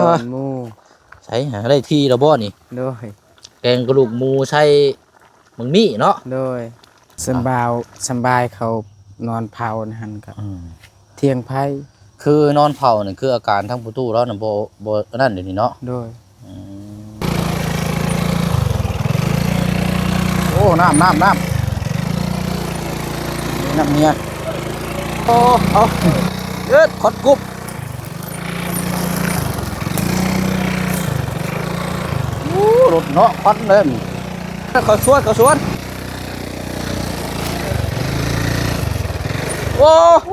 ตอนหมูใช้หาได้ที่ระบ่นี่โดยแกงกระดูกหมูใช้มึงมี่เนาะโดยสบายเขานอนเผานะฮันครับเที่ยงไพ่คือนอนเผานี่คืออาการทั้งผู้ตู้แล้วน่ะบ่นั่นเดี๋ยวนี้เนาะโดยโอ้น้ำเนี่ยโอ้เอาเอ็ดขดกุบรถเนาะควันเล่นเขาสวนโอ้โห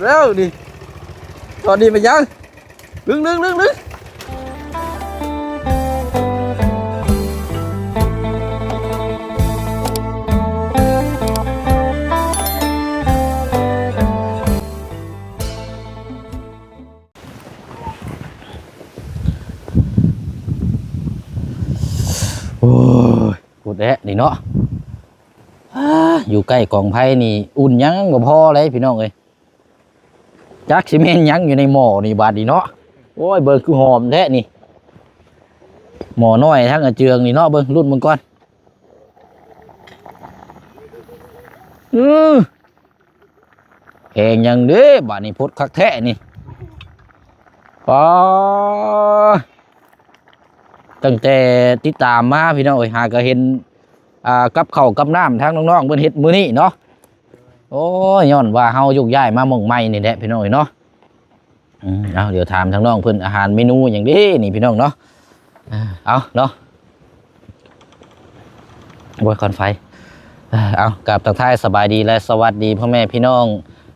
เร็วดิตอนนี้ไปยังดึงโอ้ยพูดแอะนี่เนาะอยู่ใกล้กองไผ่นี่อุ่นยังบ่พอเลยพี่น้องเอ้ยจักสิแม่นยังอยู่ในหม้อนี่บาดนี่เนาะโอ้ยเบิ่งคือหอมแท้นี่หม้อน้อยทั้งกระเจืองนี่เนาะเบิ่งรุ่นมึงก่อนแหงยังเด้บาดนี้พดคักแท้นี่ป้าตั้งแต่ติดตามมาพี่น้องเอ้ยหาก็เห็นกับข้าวกับน้ำทางน้องๆเพิ่นเฮ็ดมื้อนี้เนาะโอ้ยย้อนว่าเฮายุกย้ายมาหม่องใหม่นี่แหละพี่น้องเนาะเอาเดี๋ยวถามทางน้องเพิ่นอาหารเมนูอย่างนี้นี่พี่น้องเนาะเอาเนาะโว้ยคอนไฟเอากับทักทายสบายดีและสวัสดีพ่อแม่พี่น้อง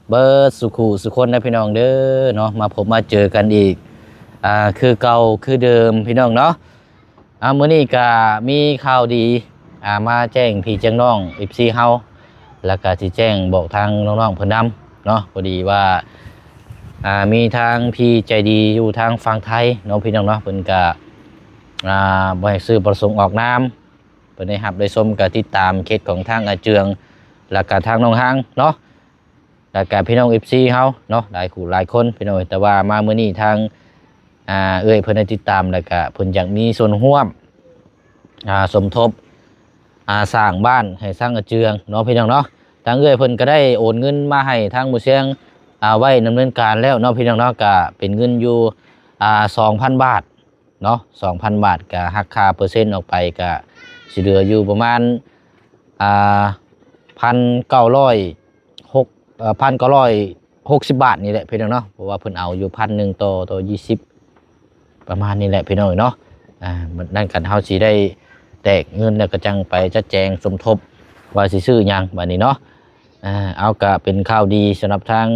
เบิร์ดสุขุสุคนนะพี่น้องเด้อเนาะมาพบมาเจอกันอีกคือเก่าคือเดิมพี่น้องเนาะมื้อนี้ก็มีข่าวดีมาแจ้งพี่แจ้งน้องFCเฮาแล้วก็ที่แจ้งบอกทางน้องๆเพิ่นนำเนาะพอดีว่ามีทางพี่ใจดีอยู่ทางฝั่งไทยน้องพี่น้องเนาะเพิ่นก็บ่ให้ซื้อประสงค์ออกนามเพิ่นได้รับได้ชมก็ติดตามเคสของทางอาเจืองแล้วก็ทางน้องหางเนาะแล้วก็พี่น้อง FC เฮาเนาะหลายคู่หลายคนพี่น้องแต่ว่ามามื้อนี้ทางเอ้ยเพิ่นได้ติดตามแล้วก็เพิ่นอยากมีส่วนร่วมสมทบสร้างบ้านให้สร้างกระเจืองเนาะพี่น้องเนาะทางเอ้ยเพิ่นก็ได้โอนเงินมาให้ทางหมู่เชียงไว้ดำเนินการแล้วเนาะพี่น้องเนาะก็เป็นเงินอยู่2,000 บาทเนาะ 2,000 บาทก็หักค่าเปอร์เซ็นต์ออกไปก็สิเหลืออยู่ประมาณ1,960 บาทนี่แหละพี่น้องเนาะเพราะว่าเพิ่นเอาอยู่1,000ต่อ20ประมาณนี้แหละพี่น้องเนาะนั่นกันเฮาสิได้แตกเงินแล้วก็จังไปจัดแจงสมทบว่าสิซื้อหยังบัดนี้เนาะเอาก็เป็นข่าวดีสำหรับทาง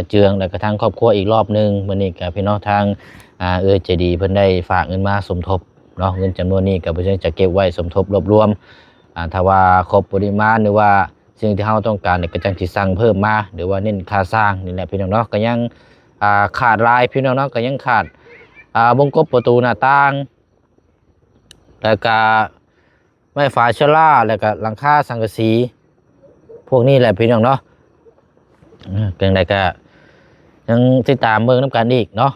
เจืองแล้วก็ทางครอบครัวอีกรอบนึงมื้อนี้ก็พี่น้องทางใจดีเพิ่นได้ฝากเงินมาสมทบเนาะเงินจำนวนนี้ก็เพิ่นจะเก็บไว้สมทบรวบรวมถ้าว่าครบปริมาณหรือว่าสิ่งที่เฮาต้องการเนี่ยก็จังสิสั่งเพิ่มมาหรือว่าเน้นค่าสร้างนี่แหละพี่น้องเนาะก็ยังขาดรายพี่น้องเนาะก็ยังขาดวงกบประตูหน้าต่างแล้วก็ไม้ฝาชะล่าแล้วก็หลังคาสังกะสีพวกนี้แหละพี่น้องเนาะเพียงใดก็ยังติดตามเมืองน้ำกันอีกเนาะ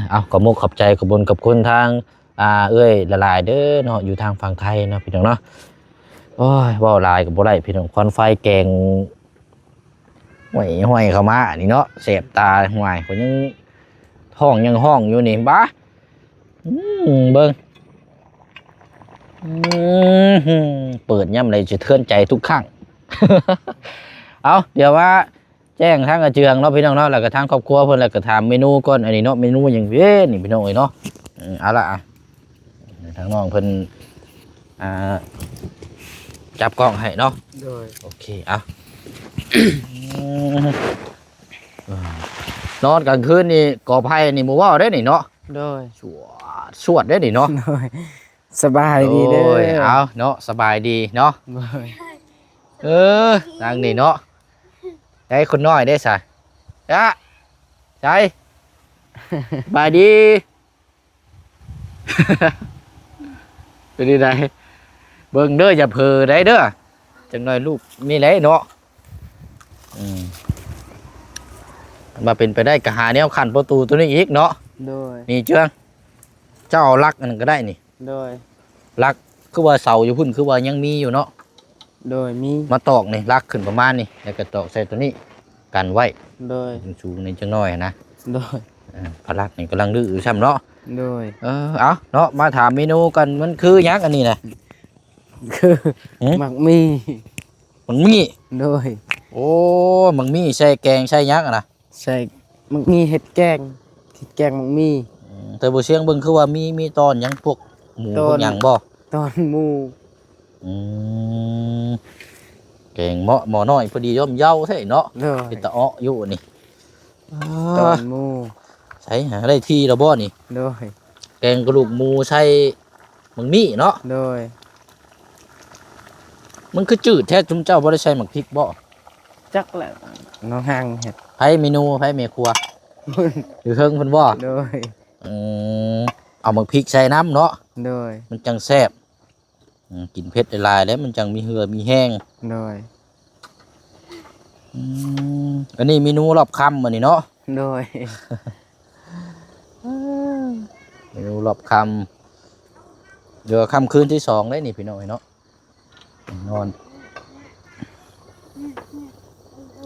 เอาขอบมุกขอบใจขอบคุญกับคุณทางเอ้ยละลายเด้อเนาะอยู่ทางฝั่งไทยเนาะพี่น้องเนาะโอ้ยว่าลายกับบ่ได้พี่น้องควันไฟแกงห้อยเข้ามานี่เนาะเสพตาห่วยผมยังห้องอยู่นี่บ้าเบิ้งเปิดย่ำเลยจะเทือนใจทุกครั้ง เอาเดี๋ยวว่าแจ้งทางอาเจืองเนาะพี่น้องเนาะแล้วก็ทางครอบครัวเพิ่นแล้วก็ถามเมนูก่อนอันนี้เนาะเมนูอย่างเว้นี่พี่น้องเอ้ยเนาะเอาละทางน้องเพิ่นจับกล้องให้เนาะโอเคเอานอนกลางคืนนี่ก่อไผ่นี่หมู่ว่าวได้นี่เนาะโดยสวดได้นี่เนาะสบายดีเด้อเอาเนาะสบายดีเนาะนางนี่เนาะได้คนน้อยได้สะใจบายดีเป็นยังไงเบิ่งเด้ออย่าเผลอได้เด้อจังหน่อยลูกนี่แหละเนาะ มาเป็นไปได้ก็หาแนวขันประตูตัวนี้อีกเนาะ โดย นี่เจืองเจ้าเอาลักอันนั้นก็ได้นี่ โดย ลักคือว่าเสาอยู่พุ่นคือว่ายังมีอยู่เนาะ โดยมี มาตอกนี่ลักขึ้นประมาณนี่แล้วก็ตอกใส่ตัวนี้กันไว้ โดย สูงๆนี่จังน้อยนะ โดย พลักนี่กำลังดื้ออยู่ซ้ำเนาะ โดย เอาเนาะมาถามเมนูกันมันคือหยังอันนี้นะ คือ หืม หมักมี มันมี โดย โอ้มันมีใส่แกงใส่หยักษ์อะนะ ใส่หมักมีเห็ดแกงหมักมี แต่บ่เสียงเบิ่งคือว่ามีตอนหยังพวกหมูพวกหยังบ่ ตอนหมู อืมแกงเหมาะหมอน้อยพอดีย่อมเย้าใช่เนาะ โดย เป็นตะเอ้ออยู่นี่ ตอนหมู ใส่หาได้ที่แล้วบ่นี่ โดย แกงกระดูกหมูใส่มังมีเนาะ โดย มันคือจืดแท้จุมเจ้าบ่ได้ใส่หมักพริกบ่ จักแหละน้องหังเห็ด ไผเมนูไผแม่ครัวอยู่เฮิงเพิ่นบ่ โดย อืมเอาหมักพริกใส่น้ำเนาะ โดย มันจังแซ่บกินเผ็ดหลายๆแล้วมันจังมีเหือมีแห้ง โดย อันนี้เมนูรอบค่ำอันนี้เนาะ โดย เมนูรอบค่ำเดี๋ยวค่ำคืนที่สองได้นี่พี่น้อยเนาะนอน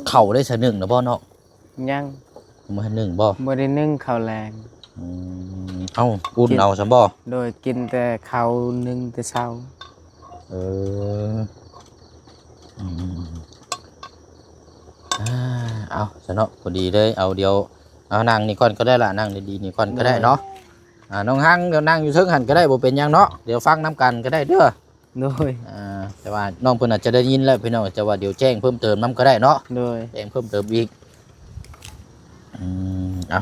เข่าได้สะหนึ่งนะบ่เนาะ ยัง มาหนึ่งบ่ บ่ได้นึ่งข้าวแรง เอ้าอุ่นเอาซะบ่ โดยกินแต่ข้าวนึ่งแต่เช้า เอออืมเอาซะเนาะพอดีเลยเอาเดี๋ยวเอานั่งนี่ก่อนก็ได้ละนั่งดีๆนี่ก่อนก็ได้เนาะน้องฮังเดี๋ยวนั่งอยู่เทิงหันก็ได้บ่เป็นหยังเนาะเดี๋ยวฟังน้ำกันก็ได้เด้อ โดย แต่ว่าน้องเพิ่นอาจจะได้ยินแล้วพี่น้องจะว่าเดี๋ยวแจ้งเพิ่มเติมน้ำก็ได้เนาะ โดย แจ้งเพิ่มเติมอีกเอา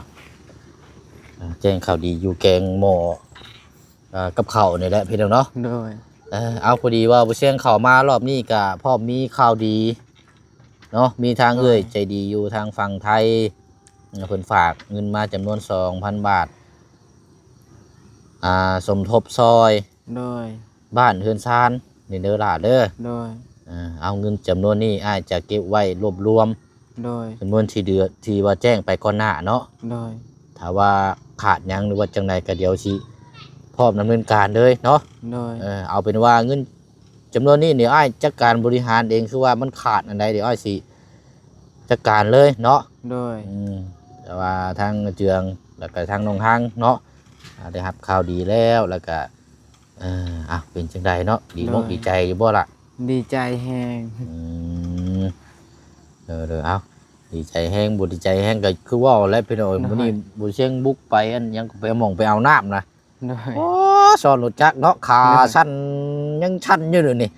แจ้งข่าวดีอยู่แกงหม้อกับข้าวนี่แหละพี่น้องเนาะ โดย เอาพอดีว่าบ่เชียงข่าวมารอบนี้ก็พ่อมีข่าวดีเนาะมีทางเอ้ยใจดีอยู่ทางฝั่งไทยเพิ่นฝากเงินมาจำนวน 2,000 บาทสมทบซอย โดย บ้านเฮือนซานนี่เด้อล่ะเด้อ โดย เอาเงินจำนวนนี้อ้ายจะเก็บไว้รวบรวม โดย จำนวนที่เดือที่ว่าแจ้งไปก่อนหน้าเนาะ โดย ถ้าว่าขาดหยังหรือว่าจังใดก็เดี๋ยวสิพร้อมดำเนินการเลยเนาะ โดย เอาเป็นว่าเงินจำนวนนี้เดี๋ยวอ้ายจัดการบริหารเองคือว่ามันขาดอันใดเดี๋ยวอ้ายสิจัดการเลยเนาะ โดย แต่ว่าทางเจืองแล้วก็ทางน้องฮังเนาะได้รับข่าวดีแล้วแล้วก็เป็นจังใดเนาะดีมกดีใจอยู่บ่ล่ะ ดีใจแฮง เอาดีใจแห้งบุดีใจแห้งก็คือว่าแล้วพี่น้อยมื้อนี้บุเชียงบุกไปอันยังไปหม่องไปเอาน้ำนะ โดย โอ้สอนรถจักรเนาะขาสั้นยังชันอยู่เลยนี่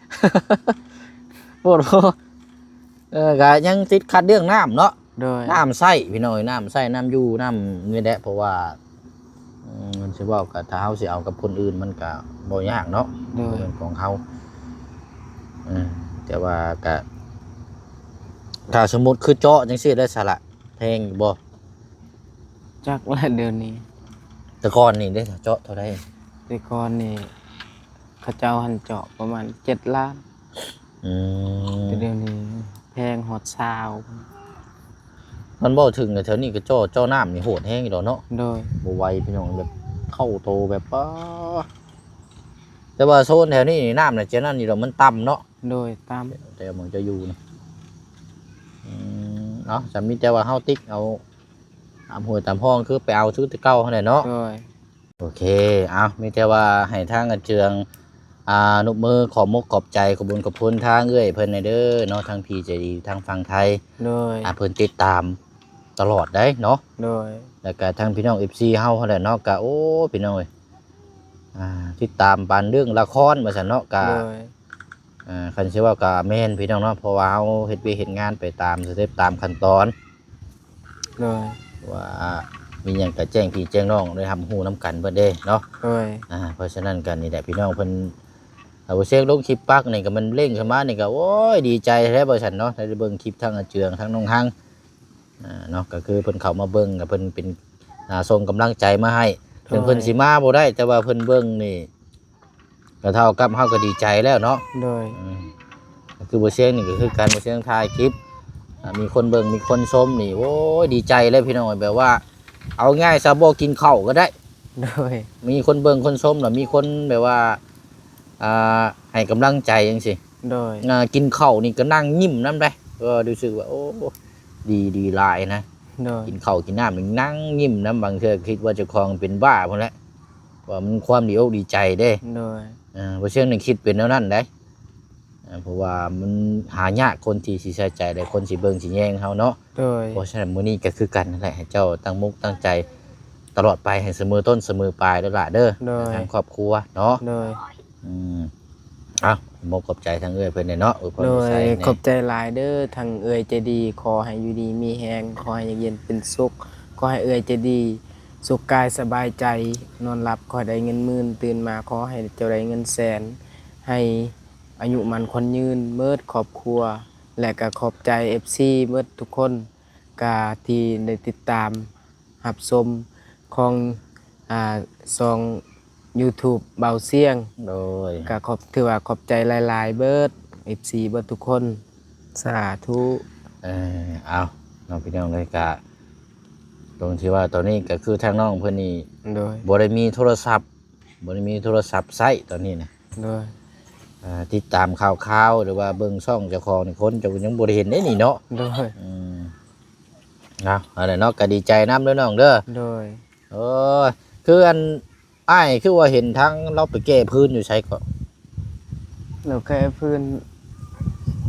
โอ้โหก็ยังติดขัดเรื่องน้ำเนาะ โดย น้ำใส่พี่น้อยน้ำใส่น้ำอยู่น้ำเงี้ยแดะเพราะว่ามันสิว่ากับถ้าเฮาสิเอากับคนอื่นมันก็บ่ยากเนาะ โดย เรื่องของเฮาแต่ว่าก็ถ้าสมมุติคือเจาะจังซี่ได้สละแพงอยู่บ่ จักและเดือนนี้ แต่ก่อนนี่ได้เจาะเท่าใด แต่ก่อนนี่เขาเจ้าหันเจาะประมาณ7 ล้านแต่เดี๋ยวนี้แพงฮอด20 มันบ่ถึงแต่แถวนี้ก็เจ้าน้ำนี่โหดแห้งอยู่ดอกเนาะ โดย บ่ไหวพี่น้องแบบเข้าโตแบบป้าแต่ว่าโซนแถวนี้นี่น้ำน่ะเจ้านั่นนี่ดอกมันต่ำเนาะ โดยตาม แต่มันจะอยู่นะเนาะจะมีแต่ว่าเฮาติ๊กเอาตามห้วยตามห้องคือไปเอาซื้อแตะเก่าเท่านั้นเนาะ โดย โอเคเอามีแต่ว่าให้ทางอาเจืองนุบมือขอบมกขอบใจขอบคุญขอบคุณทางเอ้ยเพิ่นในเด้อเนาะทางพี่ใจดีทางฝั่งไทย โดย เพิ่นติดตามตลอดได้เนาะ โดย แล้วก็ทางพี่น้อง FC เฮาเท่านั้นเนาะก็โอ้พี่น้องเอ้ยติดตามปานเรื่องละครว่าซั่นเนาะก็ โดย คันสิว่าก็แม่นพี่น้องเนาะเพราะว่าเฮาเฮ็ดเวียกเฮ็ดงานไปตามสเต็ปตามขั้นตอน โดย ว่ามีหยังก็แจ้งพี่แจ้งน้องได้ทำฮู้นํกันเบิดเด้เนาะ โดย เพราะฉะนั้นกันนี่แหละพี่น้องเพิ่นเอาเสียงลงคลิปปักนี่ก็มันเร่งขึ้นมานี่ก็โอ้ยดีใจแท้บ่ซั่นเนาะได้เบิ่งคลิปทั้งอาเจืองทั้งน้องฮังเนาะก็คือเพิ่นเข้ามาเบิ่งก็เพิ่นเป็นส่งกำลังใจมาให้ถึงเพิ่นสิมาบ่ได้แต่ว่าเพิ่นเบิ่งนี่ก็เท่ากับเฮาก็ดีใจแล้วเนาะ โดย คือบ่เสียงนี่ก็คือการบ่เสียงถ่ายคลิป มีคนเบิ่งมีคนชมนี่โอ้ยดีใจเลยพี่น้องแบบว่า เอาง่ายซะบ่กินข้าวก็ได้ โดย มีคนเบิ่งคนชมแล้วมีคนแบบว่าให้กำลังใจจังซี่ โดย กินข้าวนี่ก็นั่งยิ้มนำได้ก็รู้สึกว่าโอ้ดีหลายนะ โดย กินข้าวกินน้ำนี่นั่งยิ้มนำบางเทื่อคิดว่าเจ้าของเป็นบ้าพุ่นแหละว่ามันความดีอกดีใจเด้ โดย บ่เชิงนี่คิดเป็นแนวนั้นได้เพราะว่ามันหายากคนที่สิใส่ใจได้คนสิเบิ่งสิแยงเฮาเนาะ โดย เพราะฉะนั้นมื้อนี้ก็คือกันนั่นแหละให้เจ้าตั้งมุกตั้งใจตลอดไปให้เสมอต้นเสมอปลายเด้อล่ะเด้อทางครอบครัวเนาะ โดย เอามกขอบใจทางเอ้ยเพิ่นเนาะอวยพร โดย ใส่ ขอบใจหลายเด้อทางเอ่ยใจดีขอให้อยู่ดีมีแฮงขอให้เย็นเป็นสุขขอให้เอ่ยใจดีสุขกายสบายใจนอนหลับขอได้เงินหมื่นตื่นมาขอให้เจ้าได้เงินแสนให้อายุมันคนยืนเมิดครอบครัวและก็ขอบใจ FC เมิดทุกคนกาที่ได้ติดตามรับชมของซอง YouTube เบาเสียง โดย ก็ถือว่าขอบใจหลายๆเบิด FC เบิดทุกคนสาธุ เอาน้องพี่น้องเลยกะตรงที่ว่าตอนนี้ก็คือทางน้องเพิ่นนี่ โดย บ่ได้มีโทรศัพท์ใช้ตอนนี้นะ โดย ติดตามข่าวหรือว่าเบิ่งช่องเจ้าของนี่คนจะยังบ่ได้เห็นได้นี่เนาะ โดย เอาอะไรเนาะก็ดีใจนำเด้อน้องเด้อ โดย เออคืออันอ้ายคือว่าเห็นทั้งเราไปแก้พื้นอยู่ใช้ก็ แล้วแค่พื้น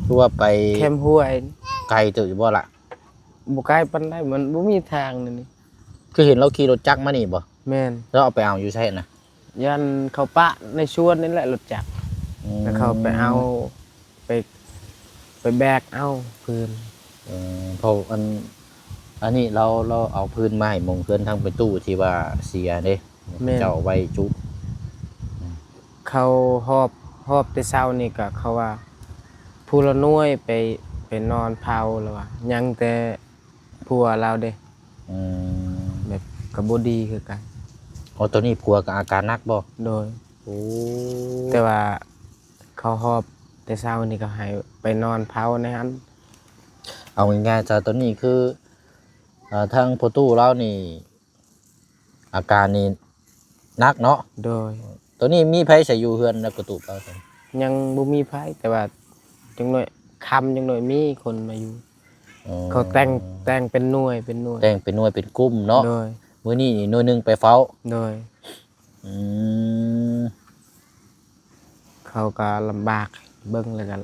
คือว่าไป เข้มห้วย ไกลตื่อยู่บ่ล่ะ บ่ไกลปานใดมันบ่มีทางนี่ คือเห็นเราขี่รถจักรมานี่บ่ แม่น แล้วเอาไปเอาอยู่ใช่นะ ยันเขาปะในชวนนี่แหละรถจักรแล้วเขาไปเอาไปแบกเอาพื้น เพราะอันนี้เราเอาพื้นไม้มงเพื่อนทั้งไปตู้ที่ว่าเสียเด้เจ้าไว้จุ เขาหอบแต่เช้านี่ก็เขาว่าผู้ละหน่วยไปนอนเผาแล้วว่ายังแต่ผัวเราเด้ อืม แบบก็บ่ดีคือกัน เอาตัวนี้ผัวกับอาการหนักบ่ โดย โอ้ แต่ว่าเขาหอบแต่เช้านี่ก็ให้ไปนอนเผาในนั้น เอาง่ายๆจ้ะตัวนี้คือทางพ่อตู้เรานี่ อาการนี่หนักเนาะ โดย ตัวนี้มีไผใส่อยู่เฮือนแล้วกระตุกเราซั่น ยังบ่มีไผแต่ว่าจังหน่อยค่ำจังหน่อยมีคนมาอยู่ เขาแต่งเป็นหน่วยเป็นหน่วย แต่งเป็นหน่วยเป็นกลุ่มเนาะ โดย มื้อนี้หน่วยหนึงไปเฝ้า โดย อืม เขาก็ลำบากเบิ่งแล้วกัน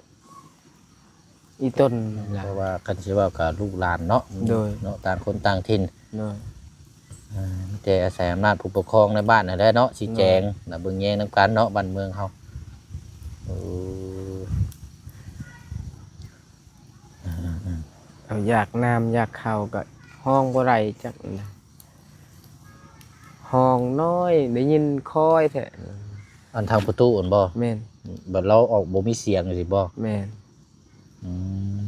อีต้นล่ะ เพราะว่าคันสิว่ากับลูกหลานเนาะ โดย เนาะต่างคนต่างถิ่น โดย มีแต่อาศัยอำนาจผู้ปกครองในบ้านนั่นแหละเนาะชี้แจงน่ะเบิ่งแยงนํกันเนาะบ้านเมืองเฮาเออ เขาอยากน้ำอยากข้าวก็ห้องบ่ได้จักนะห้องน้อยได้ยินคอยแท้ อันทางประตูอ่อนบ่ แม่น บัดเราออกบ่มีเสียงสิบ่ แม่น อื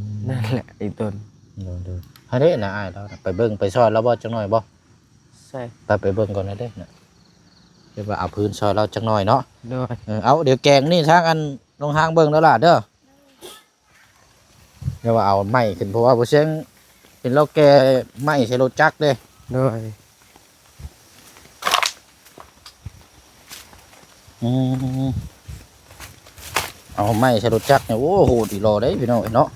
ม นั่นแหละอีต้น เด้อๆฮะเด้น่ะอ้ายเราน่ะไปเบิ่งไปซอยเราบ่จักหน่อยบ่ ใช่ ไปเบิ่งก่อนนะเด้น่ะเดี๋ยวว่าเอาพื้นซอยเราจักหน่อยเนาะ โดย เอาเดี๋ยวแกงนี่ทางอันลงหางเบิ่งแล้วล่ะเด้อเดี๋ยวว่าเอาไม้ขึ้นเพราะว่าบ่เสียงเห็นเราแกไม้ใช้รถจักรเด้ โดย เอาไม้ใช้รถจักรเนี่ยโอ้โหดีรอได้พี่น้องเนาะ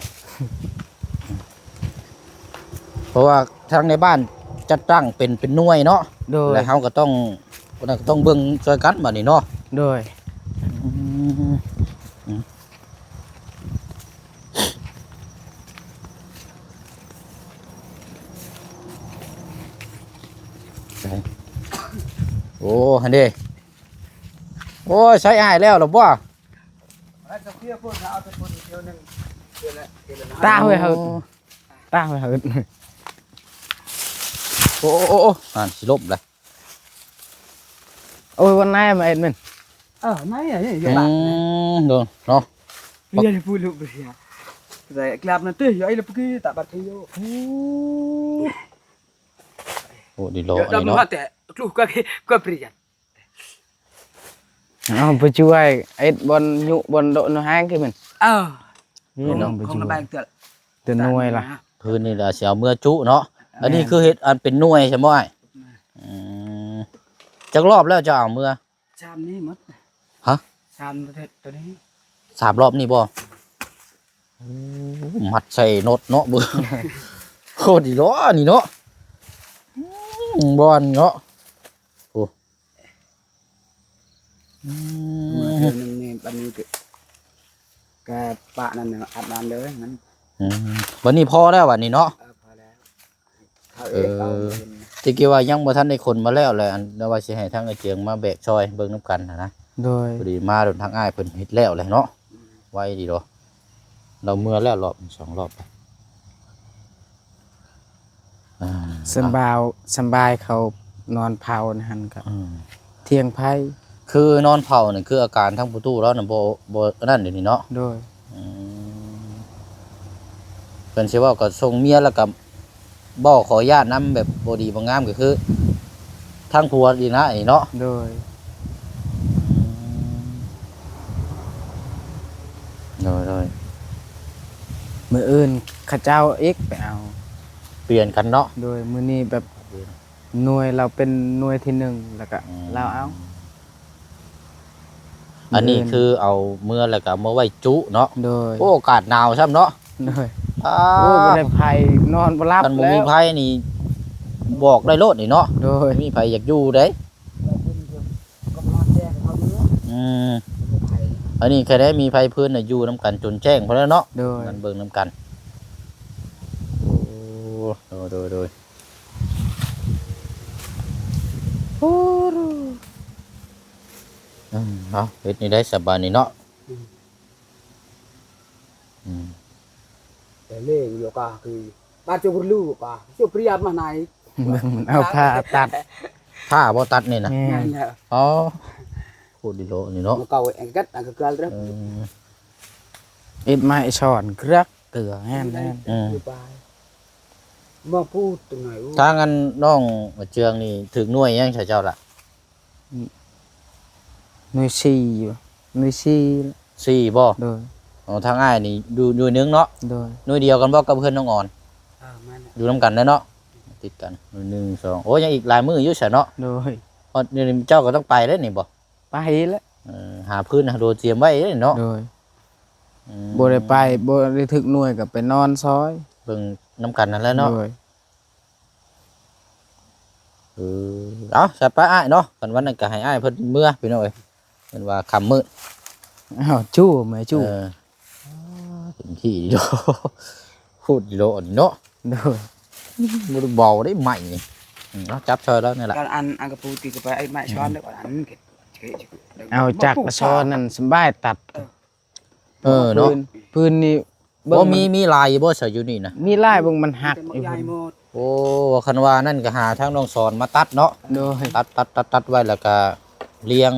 เพราะว่าทางในบ้านจัดตั้งเป็นหน่วยเนาะ โดย แล้วเฮาก็ต้องเบิ่งช่วยกันบัดนี้เนาะ โดย โอ้ฮันเด้โอ้ยใช้อ้ายแล้วหรอบ่ ตาเว้ยเฮาตาเว้ยเฮา โอ้สิลบเลย โอ้ยวันไหนมาเอ็ดมัน Này à, vậy อื bạn. มดูเนาะ Bây giờ thì vui lụm rồi à. Rồi làm nó tươi, vậy là cái tạ bạc kia vô. โอ้ดีโล Rồi อัน đâm นี้ nó เนาะ hạt tệ, lúc qua priya. เอาไปช่วยเอ็ดบนยุบนโดนห้างคือมัน Ờ, นี่น้องไป không ช่ว là ย bàn tệ. ตัวหน่วยล่ะ โ พื้นนี่ล่ะสิเอาเมื่อจุเนาะอันนี้คือเฮ็ดอันเป็นหน่วยใช่บ่อ้ายอืมจักรอบแล้วจะเอาเมื่อ ชามนี้หมด ฮะ ชามประเทศตัวนี้ 3 รอบนี่บ่โอ้มัดใส่น็อตเนาะเบิ่งโคตรดีเนาะนี่เนาะบ่อนเนาะโอ้ เมื่อเดือนนึงนี่บัดนี้แกปะนั่นน่ะอาบน้ำเลยงั้น วันนี้พอแล้ววันนี้เนาะ พอแล้วเขาเองเอาเงิน ที่กี่ว่ายังบ่ทันได้คนมาแล้วเลยอันเดี๋ยวว่าสิให้ทางไอ้เจียงมาแบกซอยเบิ่งนํกันนะ โดย พอดีมาโดนทางอ้ายเพิ่นเฮ็ดแล้วเลยเนาะไว้ดีดอกเราเมื่อแล้วรอบ2 รอบอ่า สบายเขานอนเผานะฮันกับ อืม เที่ยงไพ่ คือนอนเผานี่คืออาการทั้งประตูแล้วน่ะบ่นั่นเดี๋ยวนี้เนาะ โดย อืมเพิ่นสิเว้าก็ส่งเมียแล้วก็บ่ขออนุญาตนํแบบบ่ดีบ่งามก็คือทางผัวดีนะไอ้เนาะ โดย โดย มืออื่นข้าเจ้าเอ็กไปเอา เปลี่ยนกันเนาะ โดยมือนี้แบบหน่วยเราเป็นหน่วยที่1แล้วก็เราเอา อันนี้คือเอาเมื่อแล้วก็เอามาไว้จุเนาะ โดย โอ้อากาศหนาวซ้ำเนาะ โดย อ้า โอ้บ่ได้ไผนอนบ่หลับ คันบ่ แล้ มี ว ไผนี่บอกได้โลดนี่เนาะ โดย มีไผอยากอยู่เด้ ก็นอนแจ้งเขาเนื้อ อืม ไผ่ อันนี้แค่ได้มีไผพื้นน่ะอยู่นํกันจนแจ้งพอแล้วเนาะ โดย มันเบิ่งนํกันโอ้โดยเนาะเฮ็ดนี่ได้สบายนี่เนาะอืม แต่เล่อยู่ก็คือบ้านเจ้าบุญลูกก็เจ้าเปรียบมาไหน เบิ่งมันเอาผ้าตัด ถ้าบ่ตัดนี่นะ แม่ นั่น น แหละ อ๋อพูดดีโลนี่เนาะ มาเก่าแองกัดอันก็เกลือแล้ว อืม เอ็ดไม้ช้อนกรักเตือแห้น อยู่ไปมาพูดตรงไหน ทางอันน้องเจืองนี่ถึงหน่วยยังใช่เจ้าล่ะ หน่วย4อยู่หน่วย4 4บ่ โดย อ๋อทางอ้ายนี่ดูหน่วยหนึงเนาะ โดย หน่วยเดียวกันบ่กับเพื่อนน้องอ่อน มัน อยู่นํกันได้เนาะติดกันหน่วย1 2โอ้ยังอีกหลายมื้ออยู่ซะเนาะ โดย เพราะเดี๋ยวนี้เจ้าก็ต้องไปแล้วนี่บ่ ไปแล้ว หาพื้นหาโดเตรียมไว้เด้เนาะ โดย อืม บ่ได้ไปบ่ได้ถึกหน่วยก็ไปนอนซอย เบิ่งนํกันนั่นแหละเนาะ โดย เอาสัตว์ไปอ้ายเนาะกันวันนั้นก็ให้อ้ายเพิ่นเมื่อพี่น้องเอ้ยเพิ่นว่าค่ำมืด อ้าวจู้แม่จู้ เต็มที่ดีโดพูดดีโดนี่เนาะ โดย บ่ได้เบาได้ใหม่นี่เนาะจับเชยแล้วนี่แหละ การอันกระปูตีก็ไปไอ้ไม้ช้อนแล้วอันเก็บ เอาจากกระชอนนั่นสบายตัด เนาะ พื้นนี่ บ่มีลายบ่ใส่อยู่นี่นะ มีลายเบิ่งมันหักอยู่ ใหญ่หมด โอ้คันว่านั่นก็หาทางน้องสอนมาตัดเนาะ โดย ตัดไว้แล้วก็เรียง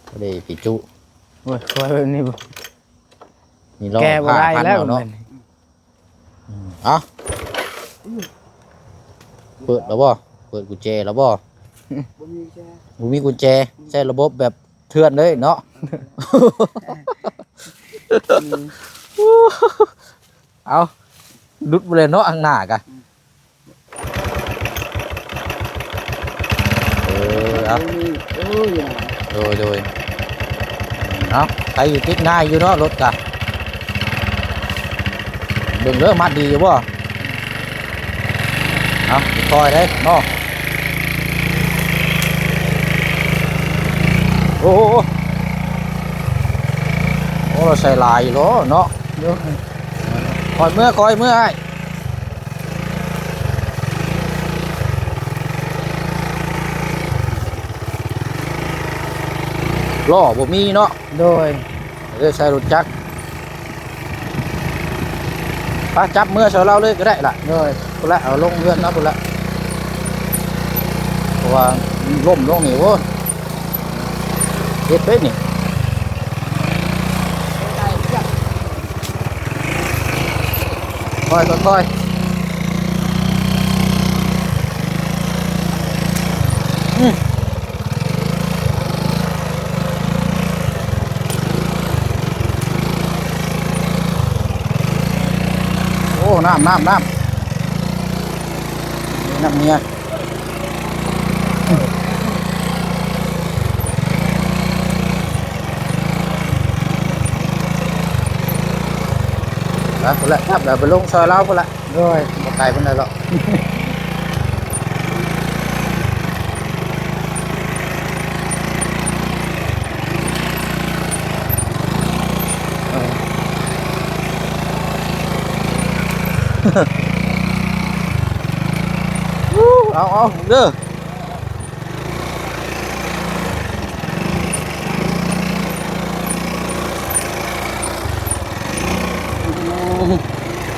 บ่ได้ปิจุ โอ้ยคอยแบบนี้บ่ นี่รอ แกบ่ได้ ผ้าพัน แล้ว เนาะ มัน เอ้าเปิดแล้วบ่เปิดกุญแจแล้วบ่ บ่มีแค่ บ่มีกุญแจใช้ระบบแบบเถื่อนเลยเนาะ เอาดุดไปเลยเนาะอังหน้ากะเอา มีโอ้ย โดยเอาใครอยู่ติดง่ายอยู่เนาะรถกะเบิ่งเด้อมัดดีอยู่บ่เอาคอยได้เนาะโอ้เราใส่ลายอยู่เนาะ โดย คอยเมื่อไอ้ล้อบ่มีเนาะ โดย เดี๋ยวใช้รถจักรป้าจับเมื่อเสาเราเลยก็ได้ล่ะ โดย พุ่นละเอาลงเรือนนะพุ่นละเพราะว่าล่มลงนี่โว้ยเฮ็ดไปนี่ค่อย อ้น้ำเนี่ยแล้วพุ่นละครับเดี๋ยวไปลงซอยเล้าพุ่นละ โดย บ่ไกลพุ่นเลยหรอกเอาเด้อ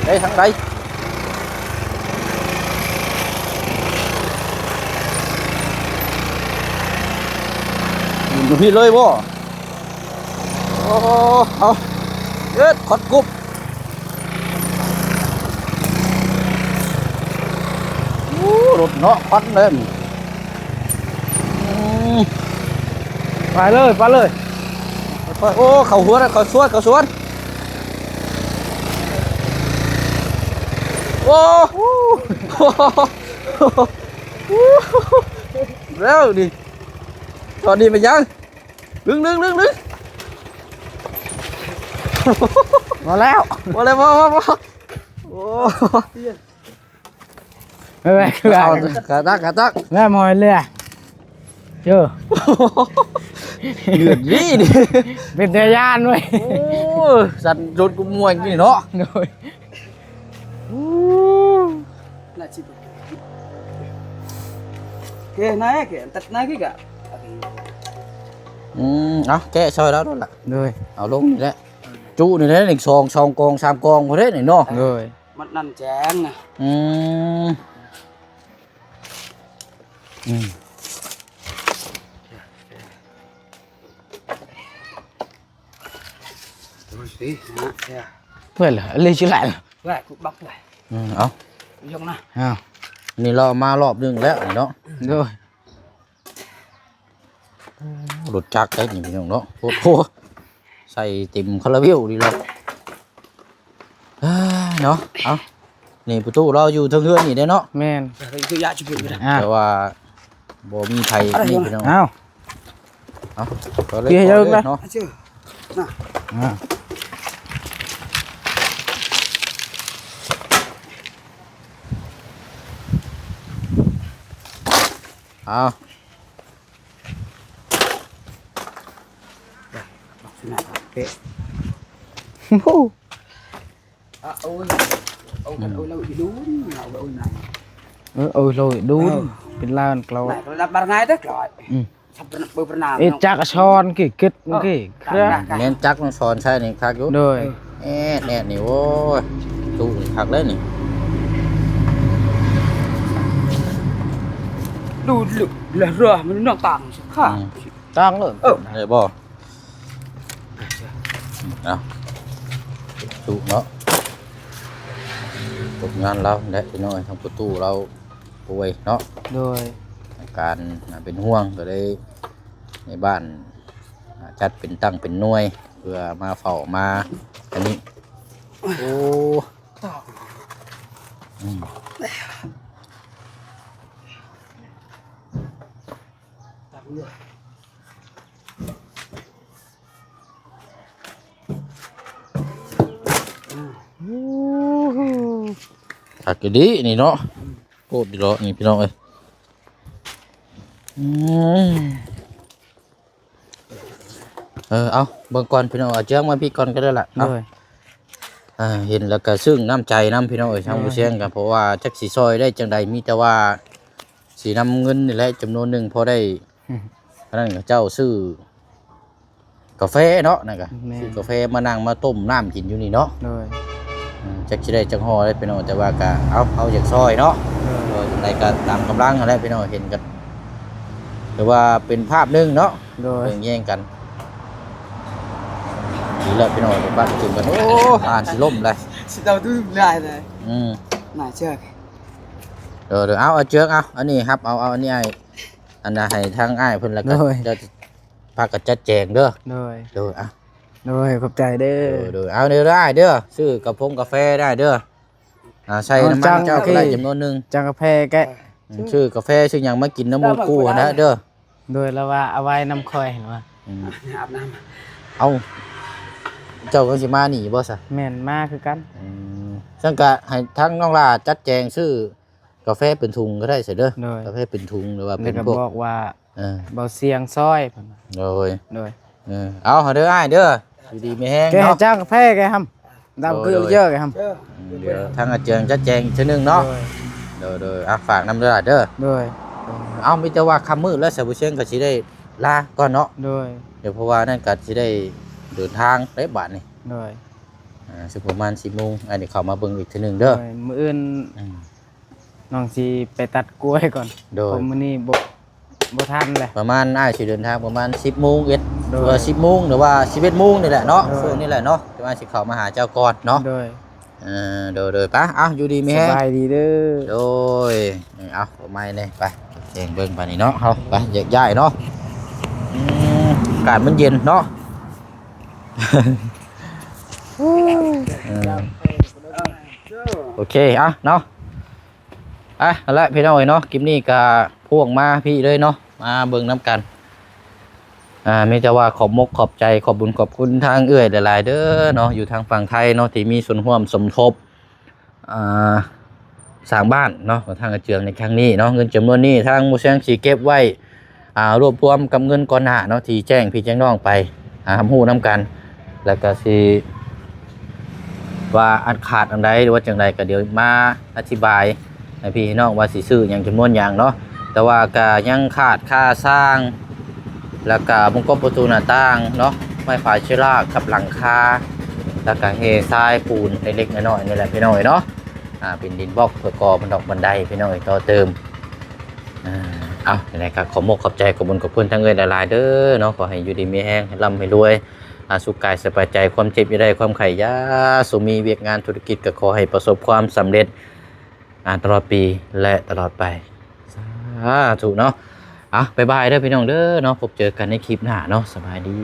đây thằng đây nhìn lơi bố ô chết khót cúp đột nó khoắt lênไปเลย ô khẩu húa này khẩu xuống ô réo đi cho đi mày nhá đứng มาแล้ว vô lên vô ô ไม่เป็นไร cả tắc แม่มอยเลยอะเจอ lượt đi đi เป็นเตยานด้วย ô dần rốt cũng mua anh cái nó โดย là chỉ cái này cái tật này cái cả đó cái soi đó là โดย เอาลงนี่แหละจุนี่แหละหนึ่งซองกอง3กองพอได้นี่เนาะ โดย mặt nằm chén nè อืม rồi tí hả kìa เพื่อนเหรอเลยชื่ออะไรเหรอ vậy cũng bóc vậy เอา dùng nè อ้าว นี่เรามารอบหนึงแล้วนี่เนาะ โดย รถจักรได้นี่พี่น้องเนาะโอ้โหใส่เต็มคาราเบลดีแล้วเนาะเอานี่ประตูเราอยู่เทิงเฮือนนี่ได้เนาะ แม่น rồi cứ dạ chụp được rồi อ้าว แต่ว่าบ่มีไผนี่พี่น้อง อ้าว เอาก็เลย เกี่ยวเยอะนะ เนาะ chưa อ้าว เอา bóc thế này kệ โอ้ à ôi ông cần ôi lâu thì đúng nào ôi này โรยดูเป็นลานเกลา này nó đặt bàn ngay đấy rồi Ừ. sắp bơ bơ nào เอ็ดจักรชอนกี่กึดเมื่อกี้เครื่อง เน้นจักรต้องสอนใช่นี่คักอยู่ โดย แน่นี่โอ้ยตู้นี่คักเลยนี่ đủ lực là rửa mình nó tàng khá ตั้งเลย ได้บ่เอาตู้เนาะตกงานเราได้พี่น้อยทางประตูเราป่วยเนาะ โดย อาการเป็นห่วงก็ได้ในบ้านจัดเป็นตั้งเป็นหน่วย เพื่อมาเฝ้ามาอันนี้โอ้อืมถักกะดีนี่เนาะโคตรดีเนาะนี่พี่น้องเอ้ยเอาเบิ่งก่อนพี่น้องเอาเจ้ามาพี่ก่อนก็ได้ละ โด เอา ย เห็นแล้วก็ซึ้งน้ำใจน้ำพี่น้องเอ้ยทางผู้เชี่ยงกันเพราะว่าจักสีซอยได้จังใดมีแต่ว่าสีนำเงินนี่แหละจำนวนหนึ่งพอได้เพราะนั้นก็เจ้าซื้อกาแฟเนาะนั่นก็ซื้อกาแฟมานั่งมาต้มน้ำกินอยู่นี่เนาะ โดย จักสิได้จังห่อได้พี่น้องแต่ว่าก็เอาจากซอยเนาะจังใดก็ตามกำลังนั่นแหละพี่น้องเห็นกันแต่ว่าเป็นภาพหนึงเนาะ โดย แย่งกันดีแล้วพี่น้องไปบ้านจุ่มกันโอ้อ่านสิล่มเลย sẽ đầu tư lại này อืม này chưa เดี๋ยวเอาเจือกเอาอันนี้ครับเอาอันนี้ไอ้อันนั้นให้ทางอ้ายเพิ่นแล้วก็จะพากันจัดแจงเด้อ โดย เดี๋ยวเอา โดยขอบใจเด้อ เดี๋ยวเอาเด้อได้เด้อซื้อกระพงกาแฟได้เด้อ ใช้น้ำมันเจ้าก็ได้จำนวนหนึง จังกาแฟแกะ ชื่อกาแฟชื่อหยังมากินน้ำมูกกูนะเด้อ โดยแล้วว่าเอาไว้น้ำคอยเห็นว่า อาบน้ เอาเจ้าก็สิมาหนีบ่ซะ แม่นมากคือกัน ซึ่งก็ให้ทั้งน้องลาจัดแจงชื่อกาแฟเป็นถุงก็ได้เสียเด้อ โดย กาแฟเป็นถุงหรือว่า แล้ เป็ วน ก็ พวก บอกว่า เออ เบาเสียงซอยเพิ่นว่า โดย โดย เอาเด้ออ้ายเด้ออยู่ดีไม่แห้ง แกให้ เนาะ จ้างกาแฟแกทำดำคือเยอะแกทำ ำเด้อ เดี๋ยวทางอาจารย์จัดแจงอีกเทีนึงเนาะ โดย โดยฝากน้ำเด้อเด้อ โดย เอามีแต่ว่าคำมืดแล้วเสียบุเชียงก็สิได้ลาก่อนเนาะ โดย เดี๋ยวเพราะว่านั่นก็สิได้เดินทางได้บาทนี่ โดย สิประมาณ10 โมงอันนี้เข้ามาเบิ่งอีกเทีนึงเด้อ โดยมื้ออื่น อืม น้องสิไปตัดกล้วยก่อน โดย เพราะมื้อนี้บ่ทันเลย ประมาณอ้ายสิเดินทางประมาณ10 โมงเอ็ด โด ห ย รือว่า10 โมงหรือว่า11 โมงนี่แหละเนาะ โดย ช่วงนี้แหละเนาะจะมาสิเข้ามาหาเจ้าก่อนเนาะ โดย โดยปะเอาอยู่ดีมี ส แฮง บายดีเด้อ โดยเอาเอาไม้เลยไปเสียงเบิ่งไปนี่เนาะเอาไปแยกย้ายเนาะอากาศมันเย็นเนาะ โอเคอ่ะเนาะเอาละพี่น้องเนาะคลิปนี้ก็พ่วงมาพี่เลยเนาะมาเบิ่งน้ำกันมีแต่ว่าขอบมกขอบใจขอบบุญขอบคุณทางเอื้อยหลายๆเด้อเนาะอยู่ทางฝั่งไทยเนาะที่มีส่วนร่วมสมทบสร้างบ้านเนาะของทางกระเจืองในครั้งนี้เนาะเงินจำนวนนี้ทางมูเซียงสีเก็บไว้รวบรวมกับเงินก่อนหน้าเนาะที่แจ้งพี่แจ้งน้องไปทำหู้น้ำกันแล้วก็สิว่าอันขาดอันใดหรือว่าจังใดก็เดี๋ยวมาอธิบายให้พี่น้องว่าสิซื้ออย่างจำนวนอย่างเนาะแต่ว่าก็ยังขาดค่าสร้างแล้วก็มุงกบประตูหน้าต่างเนาะไม้ฝาเชื้อรากับหลังคาแล้วก็เฮทรายปูนเล็กๆน้อยๆนี่แหละพี่น้องเนาะเป็นดินบล็อกเพื่อก่อบันดอกบันไดพี่น้องต่อเติมเอาไหนๆครับขอมกขอบใจขอบคุญขอบคุณทั้งเงินหลายๆเด้อเนาะขอให้อยู่ดีมีแห้งให้ร่ำให้รวยสุขกายสบายใจความเจ็บอย่าได้ความไข่ยาสุมีเวียกงานธุรกิจก็ขอให้ประสบความสำเร็จตลอดปีและตลอดไปสาธุเนาะบ๊ายบายเด้อพี่น้องเด้อเนาะพบเจอกันในคลิปหน้าเนาะสบายดี